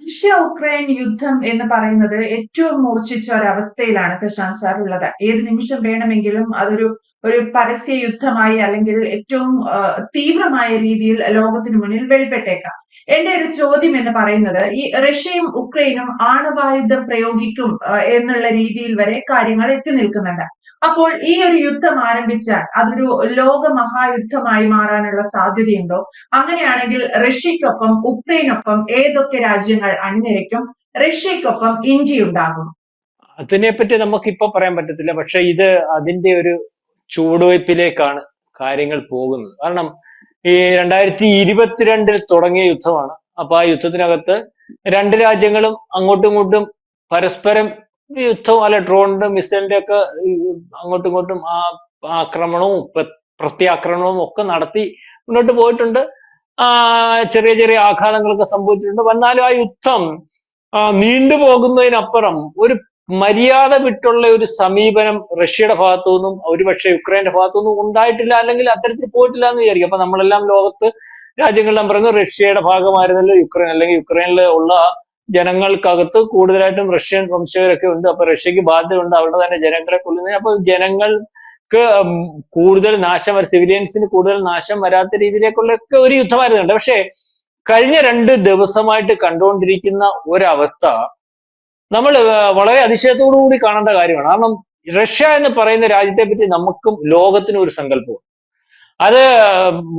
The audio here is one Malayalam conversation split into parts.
റഷ്യ ഉക്രൈൻ യുദ്ധം എന്ന് പറയുന്നത് ഏറ്റവും മൂർച്ഛിച്ച ഒരവസ്ഥയിലാണ് പ്രശാന്ത് സാർ ഉള്ളത്. ഏത് നിമിഷം വേണമെങ്കിലും ഒരു പരസ്യ യുദ്ധമായി അല്ലെങ്കിൽ ഏറ്റവും തീവ്രമായ രീതിയിൽ ലോകത്തിന് മുന്നിൽ വെളിപ്പെട്ടേക്കാം. എന്റെ ഒരു ചോദ്യം എന്ന് പറയുന്നത് ഈ റഷ്യയും ഉക്രൈനും ആണവായുധം പ്രയോഗിക്കും എന്നുള്ള രീതിയിൽ വരെ കാര്യങ്ങൾ എത്തി നിൽക്കുന്നുണ്ട്. അപ്പോൾ ഈ ഒരു യുദ്ധം ആരംഭിച്ചാൽ അതൊരു ലോക മഹായുദ്ധമായി മാറാനുള്ള സാധ്യതയുണ്ടോ? അങ്ങനെയാണെങ്കിൽ റഷ്യക്കൊപ്പം ഉക്രൈനൊപ്പം ഏതൊക്കെ രാജ്യങ്ങൾ അണിനിരക്കും? റഷ്യക്കൊപ്പം ഇന്ത്യ ഉണ്ടാകും? അതിനെപ്പറ്റി നമുക്കിപ്പോ പറയാൻ പറ്റത്തില്ല. പക്ഷെ ഇത് അതിന്റെ ഒരു ചുവടുവയ്പ്പിലേക്കാണ് കാര്യങ്ങൾ പോകുന്നത്. കാരണം ഈ 2022 തുടങ്ങിയ യുദ്ധമാണ്. അപ്പൊ ആ യുദ്ധത്തിനകത്ത് രണ്ട് രാജ്യങ്ങളും അങ്ങോട്ടും ഇങ്ങോട്ടും പരസ്പരം യുദ്ധവും അല്ല ഡ്രോണിന്റെ മിസൈലിന്റെ ഒക്കെ അങ്ങോട്ടും ഇങ്ങോട്ടും ആക്രമണവും പ്രത്യാക്രമണവും ഒക്കെ നടത്തി മുന്നോട്ട് പോയിട്ടുണ്ട്. ചെറിയ ചെറിയ ആഘാതങ്ങളൊക്കെ സംഭവിച്ചിട്ടുണ്ട്. എന്നാലും ആ യുദ്ധം നീണ്ടുപോകുന്നതിനപ്പുറം ഒരു മര്യാദ വിട്ടുള്ള ഒരു സമീപനം റഷ്യയുടെ ഭാഗത്തു നിന്നും ഒരുപക്ഷെ യുക്രൈന്റെ ഭാഗത്തു നിന്നും ഉണ്ടായിട്ടില്ല, അല്ലെങ്കിൽ അത്തരത്തിൽ പോയിട്ടില്ല എന്ന് വിചാരിക്കും. അപ്പൊ നമ്മളെല്ലാം ലോകത്ത് രാജ്യങ്ങളെല്ലാം പറയുന്നത് റഷ്യയുടെ ഭാഗമായിരുന്നല്ലോ യുക്രൈൻ, അല്ലെങ്കിൽ യുക്രൈനിൽ ഉള്ള ജനങ്ങൾക്കകത്ത് കൂടുതലായിട്ടും റഷ്യൻ വംശജരൊക്കെ ഉണ്ട്. അപ്പൊ റഷ്യക്ക് ബാധ്യതയുണ്ട് അവരുടെ തന്നെ ജനങ്ങളെ കൊല്ലുന്നതിന്. അപ്പൊ ജനങ്ങൾക്ക് കൂടുതൽ നാശം സിവിലിയൻസിന് കൂടുതൽ നാശം വരാത്ത രീതിയിലേക്കുള്ള ഒക്കെ ഒരു യുദ്ധമായിരുന്നുണ്ട്. പക്ഷേ കഴിഞ്ഞ 2 ദിവസമായിട്ട് കണ്ടുകൊണ്ടിരിക്കുന്ന ഒരവസ്ഥ നമ്മൾ വളരെ അതിശയത്തോടു കൂടി കാണേണ്ട കാര്യമാണ്. കാരണം റഷ്യ എന്ന് പറയുന്ന രാജ്യത്തെ പറ്റി നമുക്കും ലോകത്തിനും ഒരു സങ്കല്പവും. അത്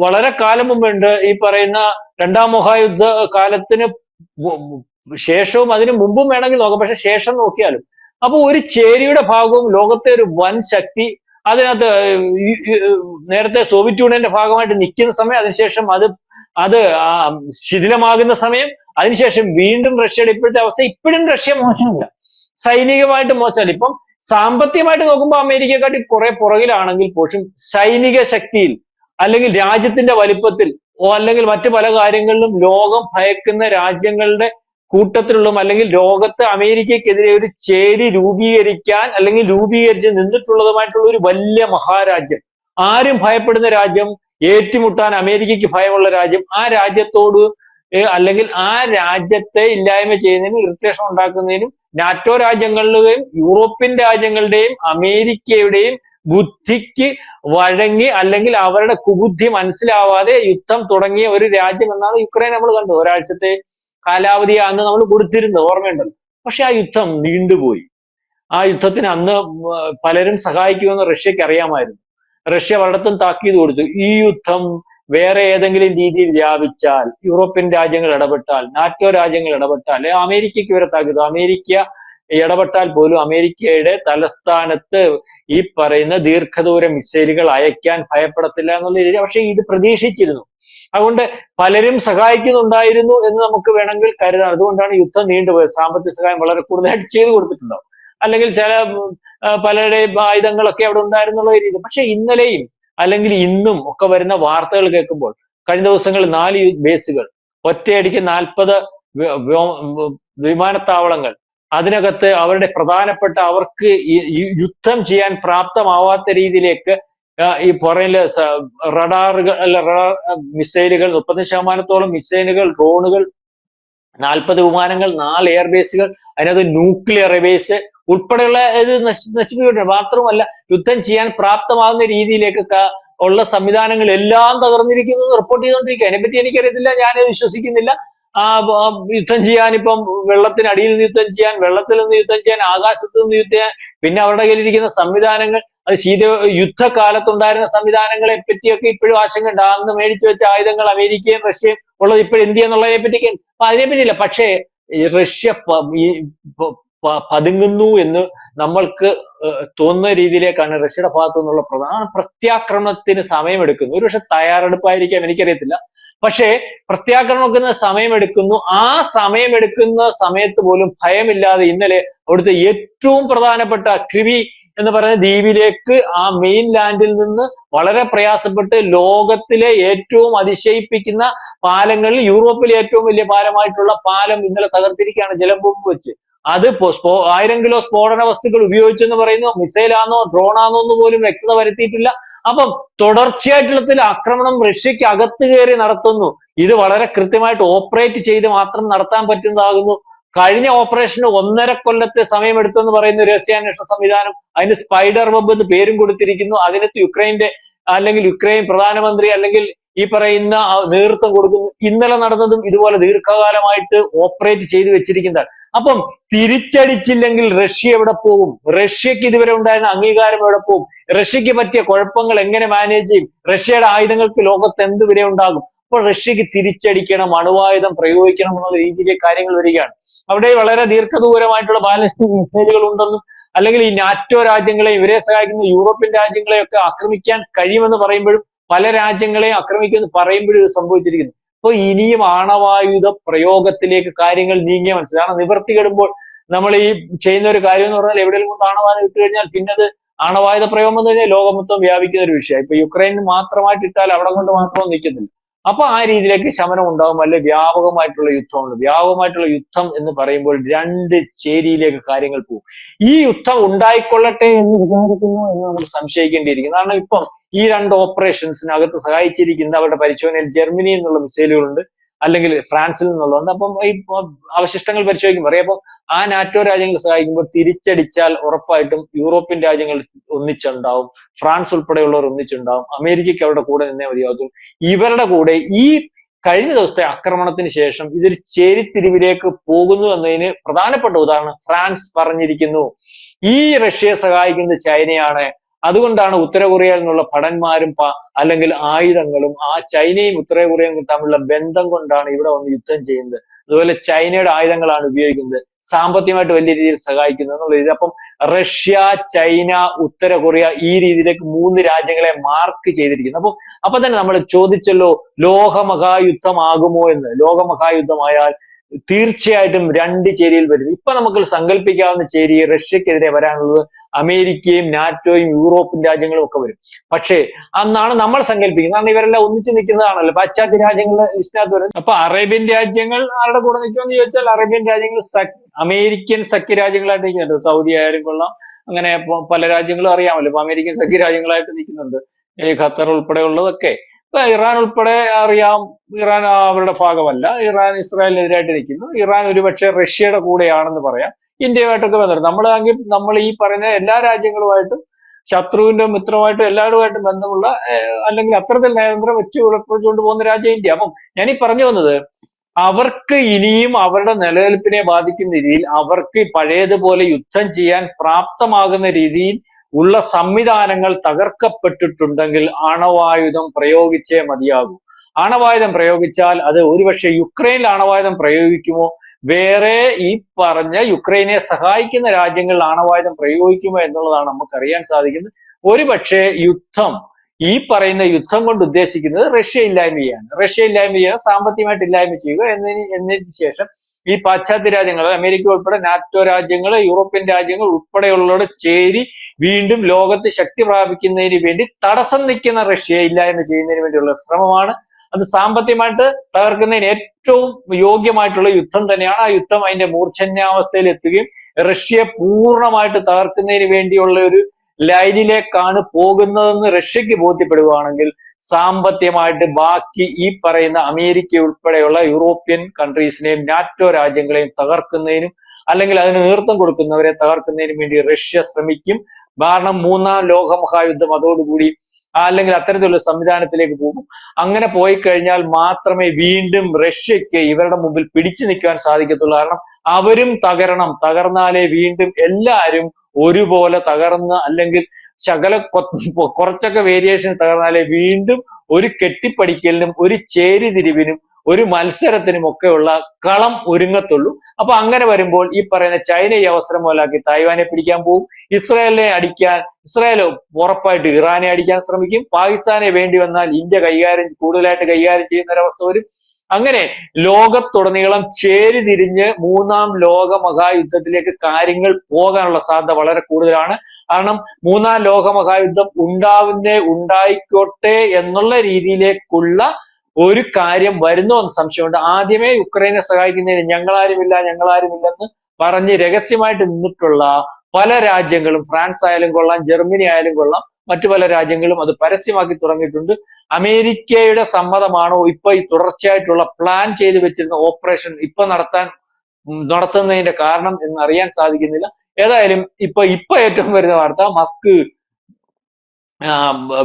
വളരെ കാലം മുമ്പുണ്ട്. ഈ പറയുന്ന 2ാം മഹായുദ്ധ കാലത്തിന് ശേഷവും അതിനു മുമ്പും വേണമെങ്കിൽ നോക്കാം. പക്ഷെ ശേഷം നോക്കിയാലും അപ്പൊ ഒരു ചേരിയുടെ ഭാഗവും ലോകത്തെ ഒരു വൻ ശക്തി അതിനകത്ത് നേരത്തെ സോവിയറ്റ് യൂണിയന്റെ ഭാഗമായിട്ട് നിൽക്കുന്ന സമയം, അതിനുശേഷം അത് ശിഥിലമാകുന്ന സമയം, അതിനുശേഷം വീണ്ടും റഷ്യയുടെ ഇപ്പോഴത്തെ അവസ്ഥ. ഇപ്പോഴും റഷ്യ മോശമില്ല, സൈനികമായിട്ട് മോശമല്ല. ഇപ്പം സാമ്പത്തികമായിട്ട് നോക്കുമ്പോൾ അമേരിക്കക്കാട്ടി കുറെ പുറകിലാണെങ്കിൽ പോലും സൈനിക ശക്തിയിൽ അല്ലെങ്കിൽ രാജ്യത്തിന്റെ വലിപ്പത്തിൽ അല്ലെങ്കിൽ മറ്റു പല കാര്യങ്ങളിലും ലോകം ഭയക്കുന്ന രാജ്യങ്ങളുടെ കൂട്ടത്തിലുള്ള, അല്ലെങ്കിൽ ലോകത്ത് അമേരിക്കക്കെതിരെ ഒരു ചേരി രൂപീകരിക്കാൻ അല്ലെങ്കിൽ രൂപീകരിച്ച് നിന്നിട്ടുള്ളതുമായിട്ടുള്ള ഒരു വലിയ മഹാരാജ്യം, ആരും ഭയപ്പെടുന്ന രാജ്യം, ഏറ്റുമുട്ടാൻ അമേരിക്കയ്ക്ക് ഭയമുള്ള രാജ്യം, ആ രാജ്യത്തോട് അല്ലെങ്കിൽ ആ രാജ്യത്തെ ഇല്ലായ്മ ചെയ്യുന്നതിനും ഇറിറ്റേഷൻ ഉണ്ടാക്കുന്നതിനും നാറ്റോ രാജ്യങ്ങളുടെയും യൂറോപ്യൻ രാജ്യങ്ങളുടെയും അമേരിക്കയുടെയും ബുദ്ധിക്ക് വഴങ്ങി അല്ലെങ്കിൽ അവരുടെ കുബുദ്ധി മനസ്സിലാവാതെ യുദ്ധം തുടങ്ങിയ ഒരു രാജ്യം എന്നാണ് യുക്രൈൻ. നമ്മൾ കണ്ടത് ഒരാഴ്ചത്തെ കാലാവധി അന്ന് നമ്മൾ കൊടുത്തിരുന്നത് ഓർമ്മയുണ്ടല്ലോ. പക്ഷെ ആ യുദ്ധം നീണ്ടുപോയി. ആ യുദ്ധത്തിന് അന്ന് പലരും സഹായിക്കുമെന്ന് റഷ്യക്ക് അറിയാമായിരുന്നു. റഷ്യ പലയിടത്തും താക്കീത് കൊടുത്തു, ഈ യുദ്ധം വേറെ ഏതെങ്കിലും രീതിയിൽ വ്യാപിച്ചാൽ, യൂറോപ്യൻ രാജ്യങ്ങൾ ഇടപെട്ടാൽ, നാറ്റോ രാജ്യങ്ങൾ ഇടപെട്ടാൽ, അമേരിക്കയ്ക്ക് വരെ താക്കീത്, അമേരിക്ക ഇടപെട്ടാൽ പോലും അമേരിക്കയുടെ തലസ്ഥാനത്ത് ഈ പറയുന്ന ദീർഘദൂര മിസൈലുകൾ അയക്കാൻ ഭയപ്പെടത്തില്ല എന്നുള്ള രീതി. പക്ഷെ ഇത് പ്രതീക്ഷിച്ചിരുന്നു. അതുകൊണ്ട് പലരും സഹായിക്കുന്നുണ്ടായിരുന്നു എന്ന് നമുക്ക് വേണമെങ്കിൽ കരുതാം. അതുകൊണ്ടാണ് യുദ്ധം നീണ്ടുപോയത്. സാമ്പത്തിക സഹായം വളരെ കൂടുതലായിട്ട് ചെയ്തു കൊടുത്തിട്ടുണ്ടാവും, അല്ലെങ്കിൽ ചില പലരുടെയും ആയുധങ്ങളൊക്കെ അവിടെ ഉണ്ടായിരുന്നുള്ള രീതി. പക്ഷെ ഇന്നലെയും അല്ലെങ്കിൽ ഇന്നും ഒക്കെ വരുന്ന വാർത്തകൾ കേൾക്കുമ്പോൾ, കഴിഞ്ഞ ദിവസങ്ങളിൽ 4 ബേസുകൾ, ഒറ്റയടിക്ക് 40 വിമാനത്താവളങ്ങൾ, അതിനകത്ത് അവരുടെ പ്രധാനപ്പെട്ട അവർക്ക് യുദ്ധം ചെയ്യാൻ പ്രാപ്തമാവാത്ത രീതിയിലേക്ക് ഈ പുറയില് റഡാറുകൾ അല്ല റഡാർ മിസൈലുകൾ, 30% മിസൈലുകൾ, ഡ്രോണുകൾ, 40 വിമാനങ്ങൾ, 4 എയർബേസുകൾ, അതിനകത്ത് ന്യൂക്ലിയർ ബേസ് ഉൾപ്പെടെയുള്ള ഇത് നശിപ്പിച്ചിട്ടുണ്ട്. മാത്രമല്ല യുദ്ധം ചെയ്യാൻ പ്രാപ്തമാകുന്ന രീതിയിലേക്ക് ഉള്ള സംവിധാനങ്ങൾ എല്ലാം തകർന്നിരിക്കുന്നു റിപ്പോർട്ട് ചെയ്തുകൊണ്ടിരിക്കുക. അതിനെപ്പറ്റി എനിക്കറിയത്തില്ല, ഞാനത് വിശ്വസിക്കുന്നില്ല. യുദ്ധം ചെയ്യാൻ ഇപ്പം വെള്ളത്തിനടിയിൽ നിന്ന് യുദ്ധം ചെയ്യാൻ, വെള്ളത്തിൽ നിന്ന് യുദ്ധം ചെയ്യാൻ, ആകാശത്ത് നിന്ന് യുദ്ധം ചെയ്യാൻ, പിന്നെ അവരുടെ കയ്യിലിരിക്കുന്ന സംവിധാനങ്ങൾ, അത് യുദ്ധകാലത്തുണ്ടായിരുന്ന സംവിധാനങ്ങളെ പറ്റിയൊക്കെ ഇപ്പോഴും ആശങ്കയുണ്ട്. അന്ന് മേടിച്ചു വെച്ച ആയുധങ്ങൾ അമേരിക്കയും റഷ്യയും ഉള്ളത് ഇപ്പോഴും എന്ത് ചെയ്യുന്നുള്ളതിനെ പറ്റിയൊക്കെ അതിനെപ്പറ്റിയില്ല. പക്ഷേ റഷ്യ പതുങ്ങുന്നു എന്ന് നമ്മൾക്ക് തോന്നുന്ന രീതിയിലേക്കാണ് റഷ്യയുടെ ഭാഗത്തു നിന്നുള്ള പ്രധാന പ്രത്യാക്രമണത്തിന് സമയമെടുക്കുന്നു. ഒരുപക്ഷെ തയ്യാറെടുപ്പായിരിക്കാം, എനിക്കറിയത്തില്ല. പക്ഷേ പ്രത്യാക്രമണത്തിന് സമയമെടുക്കുന്നു. ആ സമയമെടുക്കുന്ന സമയത്ത് പോലും ഭയമില്ലാതെ ഇന്നലെ അവിടുത്തെ ഏറ്റവും പ്രധാനപ്പെട്ട ക്രിവി എന്ന് പറയുന്ന ദ്വീപിലേക്ക് ആ മെയിൻ ലാൻഡിൽ നിന്ന് വളരെ പ്രയാസപ്പെട്ട് ലോകത്തിലെ ഏറ്റവും അതിശയിപ്പിക്കുന്ന പാലങ്ങളിൽ യൂറോപ്പിലെ ഏറ്റവും വലിയ പാലമായിട്ടുള്ള പാലം ഇന്നലെ തകർത്തിരിക്കുകയാണ് ജലം ബോംബ് വെച്ച്. അത് 1000 കിലോ സ്ഫോടന വസ്തുക്കൾ ഉപയോഗിച്ചെന്ന് പറയുന്നു. മിസൈലാണോ ഡ്രോൺ ആണോ എന്ന് പോലും വ്യക്തത വരുത്തിയിട്ടില്ല. അപ്പം തുടർച്ചയായിട്ടുള്ള ആക്രമണം റഷ്യക്ക് അകത്ത് കയറി നടത്തുന്നു. ഇത് വളരെ കൃത്യമായിട്ട് ഓപ്പറേറ്റ് ചെയ്ത് മാത്രം നടത്താൻ പറ്റുന്നതാകുന്നു. കഴിഞ്ഞ ഓപ്പറേഷന് 1.5 കൊല്ലത്തെ സമയമെടുത്തെന്ന് പറയുന്ന രഹസ്യാന്വേഷണ സംവിധാനം. അതിന് സ്പൈഡർ വെബ് എന്ന് പേരും കൊടുത്തിരിക്കുന്നു. അതിനകത്ത് യുക്രൈന്റെ അല്ലെങ്കിൽ യുക്രൈൻ പ്രധാനമന്ത്രി അല്ലെങ്കിൽ ഈ പറയുന്ന നേതൃത്വം കൊടുക്കുന്നു. ഇന്നലെ നടന്നതും ഇതുപോലെ ദീർഘകാലമായിട്ട് ഓപ്പറേറ്റ് ചെയ്തു വെച്ചിരിക്കുന്നതാണ്. അപ്പം തിരിച്ചടിച്ചില്ലെങ്കിൽ റഷ്യ എവിടെ പോകും? റഷ്യക്ക് ഇതുവരെ ഉണ്ടായിരുന്ന അംഗീകാരം എവിടെ പോകും? റഷ്യക്ക് പറ്റിയ കുഴപ്പങ്ങൾ എങ്ങനെ മാനേജ് ചെയ്യും? റഷ്യയുടെ ആയുധങ്ങൾക്ക് ലോകത്ത് എന്ത് വില ഉണ്ടാകും? അപ്പോൾ റഷ്യക്ക് തിരിച്ചടിക്കണം, അണുവായുധം പ്രയോഗിക്കണം എന്നുള്ള രീതിയിലേക്ക് കാര്യങ്ങൾ വരികയാണ്. അവിടെ വളരെ ദീർഘദൂരമായിട്ടുള്ള ബാലിസ്റ്റിക് മിസൈലുകൾ ഉണ്ടെന്നും അല്ലെങ്കിൽ ഈ നാറ്റോ രാജ്യങ്ങളെ, ഇവരെ സഹായിക്കുന്ന യൂറോപ്യൻ രാജ്യങ്ങളെയൊക്കെ ആക്രമിക്കാൻ കഴിയുമെന്ന് പറയുമ്പോഴും പല രാജ്യങ്ങളെയും ആക്രമിക്കുമെന്ന് പറയുമ്പോഴും ഇത് സംഭവിച്ചിരിക്കുന്നു. അപ്പൊ ഇനിയും ആണവായുധ പ്രയോഗത്തിലേക്ക് കാര്യങ്ങൾ നീങ്ങിയ മനസ്സിലായി. കാരണം നിവർത്തികെടുമ്പോൾ നമ്മൾ ഈ ചെയ്യുന്ന ഒരു കാര്യം എന്ന് പറഞ്ഞാൽ എവിടെയെങ്കിലും കൊണ്ട് ആണവായുധം ഇട്ട് കഴിഞ്ഞാൽ പിന്നെ അത് ആണവായുധ പ്രയോഗം എന്ന് കഴിഞ്ഞാൽ ലോകം മൊത്തം വ്യാപിക്കുന്ന ഒരു വിഷയമാണ്. ഇപ്പൊ യുക്രൈനിന് മാത്രമായിട്ട് ഇട്ടാൽ അവിടെ കൊണ്ട് മാത്രം നിൽക്കത്തില്ല. അപ്പൊ ആ രീതിയിലേക്ക് ശമനം ഉണ്ടാകും. അല്ലെ വ്യാപകമായിട്ടുള്ള യുദ്ധമുണ്ട്. വ്യാപകമായിട്ടുള്ള യുദ്ധം എന്ന് പറയുമ്പോൾ 2 ചേരിയിലേക്ക് കാര്യങ്ങൾ പോകും. ഈ യുദ്ധം ഉണ്ടായിക്കൊള്ളട്ടെ എന്ന് വിചാരിക്കുന്നു എന്ന് നമ്മൾ സംശയിക്കേണ്ടിയിരിക്കുന്നു. കാരണം ഇപ്പം ഈ 2 ഓപ്പറേഷൻസിനകത്ത് സഹായിച്ചിരിക്കുന്ന അവരുടെ പരിശോധനയിൽ ജർമ്മനിയിൽ നിന്നുള്ള മിസൈലുകളുണ്ട്, അല്ലെങ്കിൽ ഫ്രാൻസിൽ നിന്നുള്ളതുണ്ട്. അപ്പം ഈ അവശിഷ്ടങ്ങൾ പരിശോധിക്കുമ്പോൾ അറിയാം. അപ്പം ആ നാറ്റോ രാജ്യങ്ങൾ സഹായിക്കുമ്പോൾ തിരിച്ചടിച്ചാൽ ഉറപ്പായിട്ടും യൂറോപ്യൻ രാജ്യങ്ങൾ ഒന്നിച്ചുണ്ടാവും, ഫ്രാൻസ് ഉൾപ്പെടെയുള്ളവർ ഒന്നിച്ചുണ്ടാവും, അമേരിക്കയ്ക്ക് അവരുടെ കൂടെ നിന്നേ മതിയാകും. ഇവരുടെ കൂടെ ഈ കഴിഞ്ഞ ദിവസത്തെ ആക്രമണത്തിന് ശേഷം ഇതൊരു ചേരിതിരിവിലേക്ക് പോകുന്നു എന്നതിന് പ്രധാനപ്പെട്ട ഉദാഹരണം ഫ്രാൻസ് പറഞ്ഞിരിക്കുന്നു, ഈ റഷ്യയെ സഹായിക്കുന്നത് ചൈനയാണ്, അതുകൊണ്ടാണ് ഉത്തര കൊറിയയിൽ നിന്നുള്ള ഭടന്മാരും അല്ലെങ്കിൽ ആയുധങ്ങളും ആ ചൈനയും ഉത്തര കൊറിയയും തമ്മിലുള്ള ബന്ധം കൊണ്ടാണ് ഇവിടെ വന്ന് യുദ്ധം ചെയ്യുന്നത്. അതുപോലെ ചൈനയുടെ ആയുധങ്ങളാണ് ഉപയോഗിക്കുന്നത്, സാമ്പത്തികമായിട്ട് വലിയ രീതിയിൽ സഹായിക്കുന്നത് എന്നുള്ള രീതി. അപ്പം റഷ്യ, ചൈന, ഉത്തര കൊറിയ ഈ രീതിയിലേക്ക് 3 രാജ്യങ്ങളെ മാർക്ക് ചെയ്തിരിക്കുന്നു. അപ്പൊ തന്നെ നമ്മൾ ചോദിച്ചല്ലോ, ലോകമഹായുദ്ധമാകുമോ എന്ന്. ലോകമഹായുദ്ധമായാൽ തീർച്ചയായിട്ടും 2 ചേരിയിൽ വരും. ഇപ്പൊ നമുക്ക് സങ്കല്പിക്കാവുന്ന ചേരി റഷ്യക്കെതിരെ വരാനുള്ളത് അമേരിക്കയും നാറ്റോയും യൂറോപ്യൻ രാജ്യങ്ങളും ഒക്കെ വരും. പക്ഷേ അന്നാണ് നമ്മൾ സങ്കല്പിക്കുന്നത്. കാരണം ഇവരെല്ലാം ഒന്നിച്ചു നിൽക്കുന്നതാണല്ലോ. പാശ്ചാത്യ രാജ്യങ്ങളുടെ ലിസ്റ്റിനകത്ത് വരുന്നത്. അപ്പൊ അറേബ്യൻ രാജ്യങ്ങൾ ആരുടെ കൂടെ നിൽക്കുമെന്ന് ചോദിച്ചാൽ അറേബ്യൻ രാജ്യങ്ങൾ അമേരിക്കൻ സഖ്യ രാജ്യങ്ങളായിട്ട് നിൽക്കുന്നുണ്ട്. സൗദി ആയാലും കൊള്ളാം, അങ്ങനെ പല രാജ്യങ്ങളും അറിയാമല്ലോ. ഇപ്പൊ അമേരിക്കൻ സഖ്യ രാജ്യങ്ങളായിട്ട് നിൽക്കുന്നുണ്ട്, ഈ ഖത്തർ ഉൾപ്പെടെയുള്ളതൊക്കെ. ഇപ്പൊ ഇറാൻ ഉൾപ്പെടെ അറിയാം, ഇറാൻ അവരുടെ ഭാഗമല്ല. ഇറാൻ ഇസ്രായേലിനെതിരായിട്ട് നിൽക്കുന്നു. ഇറാൻ ഒരുപക്ഷെ റഷ്യയുടെ കൂടെയാണെന്ന് പറയാം. ഇന്ത്യയുമായിട്ടൊക്കെ ബന്ധം നമ്മൾ ഈ പറയുന്ന എല്ലാ രാജ്യങ്ങളുമായിട്ടും ശത്രുവിന്റെ മിത്രമായിട്ടും എല്ലാവരുമായിട്ടും ബന്ധമുള്ള അല്ലെങ്കിൽ അത്തരത്തിൽ നയതന്ത്രം വെച്ച് ഉറപ്പിച്ചുകൊണ്ട് പോകുന്ന രാജ്യം ഇന്ത്യ. അപ്പം ഞാനീ പറഞ്ഞു വന്നത്, അവർക്ക് ഇനിയും അവരുടെ നിലനിൽപ്പിനെ ബാധിക്കുന്ന രീതിയിൽ, അവർക്ക് പഴയതുപോലെ യുദ്ധം ചെയ്യാൻ പ്രാപ്തമാകുന്ന രീതിയിൽ ഉള്ള സംവിധാനങ്ങൾ തകർക്കപ്പെട്ടിട്ടുണ്ടെങ്കിൽ അണവായുധം പ്രയോഗിച്ചേ മതിയാകൂ. അണവായുധം പ്രയോഗിച്ചാൽ അത് ഒരുപക്ഷെ യുക്രൈനിൽ അണവായുധം പ്രയോഗിക്കുമോ, വേറെ ഈ പറഞ്ഞ യുക്രൈനെ സഹായിക്കുന്ന രാജ്യങ്ങളിൽ അണവായുധം പ്രയോഗിക്കുമോ എന്നുള്ളതാണ് നമുക്ക് അറിയാൻ സാധിക്കുന്നത്. ഒരുപക്ഷെ ഈ പറയുന്ന യുദ്ധം കൊണ്ട് ഉദ്ദേശിക്കുന്നത് റഷ്യ ഇല്ലായ്മ ചെയ്യാണ്. റഷ്യ ഇല്ലായ്മ ചെയ്യുക, സാമ്പത്തികമായിട്ട് ഇല്ലായ്മ ചെയ്യുക എന്നതിന് ശേഷം ഈ പാശ്ചാത്യ രാജ്യങ്ങൾ, അമേരിക്ക ഉൾപ്പെടെ നാറ്റോ രാജ്യങ്ങൾ, യൂറോപ്യൻ രാജ്യങ്ങൾ ഉൾപ്പെടെയുള്ളവരുടെ ചേരി വീണ്ടും ലോകത്ത് ശക്തി പ്രാപിക്കുന്നതിന് വേണ്ടി തടസ്സം നിൽക്കുന്ന റഷ്യയെ ഇല്ലായ്മ ചെയ്യുന്നതിന് വേണ്ടിയുള്ള ശ്രമമാണ്. അത് സാമ്പത്തികമായിട്ട് തകർക്കുന്നതിന് ഏറ്റവും യോഗ്യമായിട്ടുള്ള യുദ്ധം തന്നെയാണ്. ആ യുദ്ധം അതിന്റെ മൂർച്ഛന്യാവസ്ഥയിൽ എത്തുകയും റഷ്യയെ പൂർണ്ണമായിട്ട് തകർക്കുന്നതിന് വേണ്ടിയുള്ള ഒരു ലൈനിലേക്കാണ് പോകുന്നതെന്ന് റഷ്യക്ക് ബോധ്യപ്പെടുകയാണെങ്കിൽ സാമ്പത്തികമായിട്ട് ബാക്കി ഈ പറയുന്ന അമേരിക്ക ഉൾപ്പെടെയുള്ള യൂറോപ്യൻ കൺട്രീസിനെയും നാറ്റോ രാജ്യങ്ങളെയും തകർക്കുന്നതിനും അല്ലെങ്കിൽ അതിന് നേതൃത്വം കൊടുക്കുന്നവരെ തകർക്കുന്നതിനും വേണ്ടി റഷ്യ ശ്രമിക്കും. കാരണം 3ാം ലോകമഹായുദ്ധം അതോടുകൂടി അല്ലെങ്കിൽ അത്തരത്തിലുള്ള സംവിധാനത്തിലേക്ക് പോകും. അങ്ങനെ പോയി കഴിഞ്ഞാൽ മാത്രമേ വീണ്ടും റഷ്യക്ക് ഇവരുടെ മുമ്പിൽ പിടിച്ചു നിൽക്കാൻ സാധിക്കത്തുള്ളൂ. കാരണം അവരും തകർന്നാലേ വീണ്ടും എല്ലാവരും ഒരുപോലെ തകർന്ന് അല്ലെങ്കിൽ കുറച്ചൊക്കെ വേരിയേഷൻ തകർന്നാലേ വീണ്ടും ഒരു കെട്ടിപ്പടിക്കലിനും ഒരു ചേരിതിരിവിനും ഒരു മത്സരത്തിനും ഒക്കെയുള്ള കളം ഒരുങ്ങത്തുള്ളൂ. അപ്പൊ അങ്ങനെ വരുമ്പോൾ ഈ പറയുന്ന ചൈന ഈ അവസരം മുതലാക്കി തായ്വാനെ പിടിക്കാൻ പോകും. ഇസ്രായേൽ ഉറപ്പായിട്ട് ഇറാനെ അടിക്കാൻ ശ്രമിക്കും. പാകിസ്ഥാനെ വേണ്ടി വന്നാൽ ഇന്ത്യ കൂടുതലായിട്ട് കൈകാര്യം ചെയ്യുന്ന ഒരവസ്ഥ വരും. അങ്ങനെ ലോകത്തുടനീളം ചേരിതിരിഞ്ഞ് 3ാം ലോകമഹായുദ്ധത്തിലേക്ക് കാര്യങ്ങൾ പോകാനുള്ള സാധ്യത വളരെ കൂടുതലാണ്. കാരണം 3ാം ലോകമഹായുദ്ധം ഉണ്ടായിക്കോട്ടെ എന്നുള്ള രീതിയിലേക്കുള്ള ഒരു കാര്യം വരുന്നോ എന്ന് സംശയമുണ്ട്. ആദ്യമേ യുക്രൈനെ സഹായിക്കുന്നതിന് ഞങ്ങളാരുമില്ലെന്ന് പറഞ്ഞ് രഹസ്യമായിട്ട് നിന്നിട്ടുള്ള പല രാജ്യങ്ങളും, ഫ്രാൻസ് ആയാലും കൊള്ളാം, ജർമ്മനി ആയാലും കൊള്ളാം, മറ്റു പല രാജ്യങ്ങളും അത് പരസ്യമാക്കി തുടങ്ങിയിട്ടുണ്ട്. അമേരിക്കയുടെ സമ്മതമാണോ ഇപ്പൊ ഈ തുടർച്ചയായിട്ടുള്ള പ്ലാൻ ചെയ്ത് വെച്ചിരുന്ന ഓപ്പറേഷൻ ഇപ്പൊ നടത്തുന്നതിന്റെ കാരണം എന്ന് അറിയാൻ സാധിക്കുന്നില്ല. ഏതായാലും ഇപ്പൊ ഏറ്റവും വരുന്ന വാർത്ത, മസ്ക്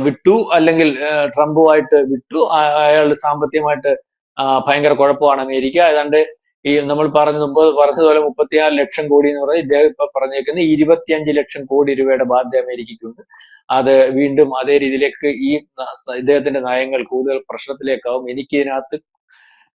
വിട്ടു, അല്ലെങ്കിൽ ട്രംപുമായിട്ട് വിട്ടു. അയാൾ സാമ്പത്തികമായിട്ട് ഭയങ്കര കുഴപ്പമാണ് അമേരിക്ക. ഏതാണ്ട് ഈ നമ്മൾ പറഞ്ഞതുപോലെ 34 ലക്ഷം കോടി എന്ന് പറഞ്ഞാൽ ഇദ്ദേഹം ഇപ്പൊ പറഞ്ഞേക്കുന്നത് 25 ലക്ഷം കോടി രൂപയുടെ ബാധ്യത അമേരിക്കയ്ക്കുണ്ട്. അത് വീണ്ടും അതേ രീതിയിലേക്ക് ഇദ്ദേഹത്തിന്റെ നയങ്ങൾ കൂടുതൽ പ്രശ്നത്തിലേക്കാവും. എനിക്ക് ഇതിനകത്ത്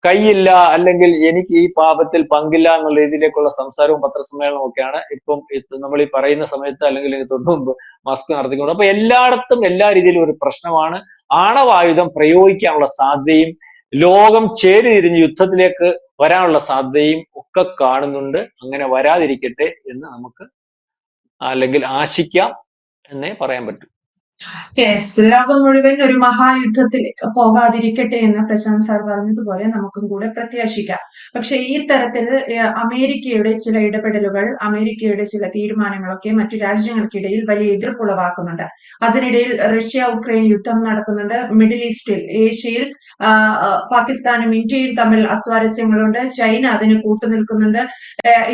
കൈയില്ല, അല്ലെങ്കിൽ എനിക്ക് ഈ പാപത്തിൽ പങ്കില്ല എന്നുള്ള രീതിയിലേക്കുള്ള സംസാരവും പത്രസമ്മേളനവും ഒക്കെയാണ് ഇപ്പം നമ്മൾ ഈ പറയുന്ന സമയത്ത്, അല്ലെങ്കിൽ തൊട്ടു മുമ്പ് മസ്ക് നടത്തിക്കൊണ്ട്. അപ്പൊ എല്ലായിടത്തും എല്ലാ രീതിയിലും ഒരു പ്രശ്നമാണ്. ആണവായുധം പ്രയോഗിക്കാനുള്ള സാധ്യതയും ലോകം ചേരിതിരിഞ്ഞ് യുദ്ധത്തിലേക്ക് വരാനുള്ള സാധ്യതയും ഒക്കെ കാണുന്നുണ്ട്. അങ്ങനെ വരാതിരിക്കട്ടെ എന്ന് നമുക്ക് അല്ലെങ്കിൽ ആശിക്കാം എന്നേ പറയാൻ പറ്റൂ. യെസ്, ലോകം മുഴുവൻ ഒരു മഹായുദ്ധത്തിലേക്ക് പോകാതിരിക്കട്ടെ എന്ന് പ്രശാന്ത് സാർ പറഞ്ഞതുപോലെ നമുക്കും കൂടെ പ്രത്യാശിക്കാം. പക്ഷെ ഈ തരത്തിൽ അമേരിക്കയുടെ ചില ഇടപെടലുകൾ, അമേരിക്കയുടെ ചില തീരുമാനങ്ങളൊക്കെ മറ്റു രാജ്യങ്ങൾക്കിടയിൽ വലിയ എതിർപ്പുളവാക്കുന്നുണ്ട്. അതിനിടയിൽ റഷ്യ ഉക്രൈൻ യുദ്ധം നടക്കുന്നുണ്ട്. മിഡിൽ ഈസ്റ്റിൽ, ഏഷ്യയിൽ പാകിസ്ഥാനും ഇന്ത്യയും തമ്മിൽ അസ്വാരസ്യങ്ങളുണ്ട്. ചൈന അതിന് കൂട്ടുനിൽക്കുന്നുണ്ട്.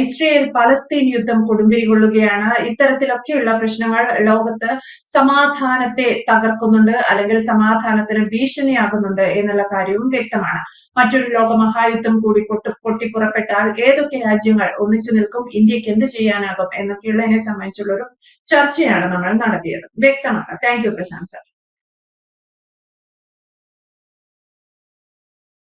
ഇസ്രയേൽ പലസ്തീൻ യുദ്ധം കൊടുമ്പിരി കൊള്ളുകയാണ്. ഇത്തരത്തിലൊക്കെയുള്ള പ്രശ്നങ്ങൾ ലോകത്ത് സമാധാനത്തെ തകർക്കുന്നുണ്ട്, അല്ലെങ്കിൽ സമാധാനത്തിന് ഭീഷണിയാകുന്നുണ്ട് എന്നുള്ള കാര്യവും വ്യക്തമാണ്. മറ്റൊരു ലോക മഹായുദ്ധം കൂടി പൊട്ടിപ്പുറപ്പെട്ടാൽ ഏതൊക്കെ രാജ്യങ്ങൾ ഒന്നിച്ചു നിൽക്കും, ഇന്ത്യക്ക് എന്ത് ചെയ്യാനാകും എന്നൊക്കെയുള്ളതിനെ സംബന്ധിച്ചുള്ള ഒരു ചർച്ചയാണ് നമ്മൾ നടത്തിയത്. വ്യക്തമാണ്. Thank you Prashant sir.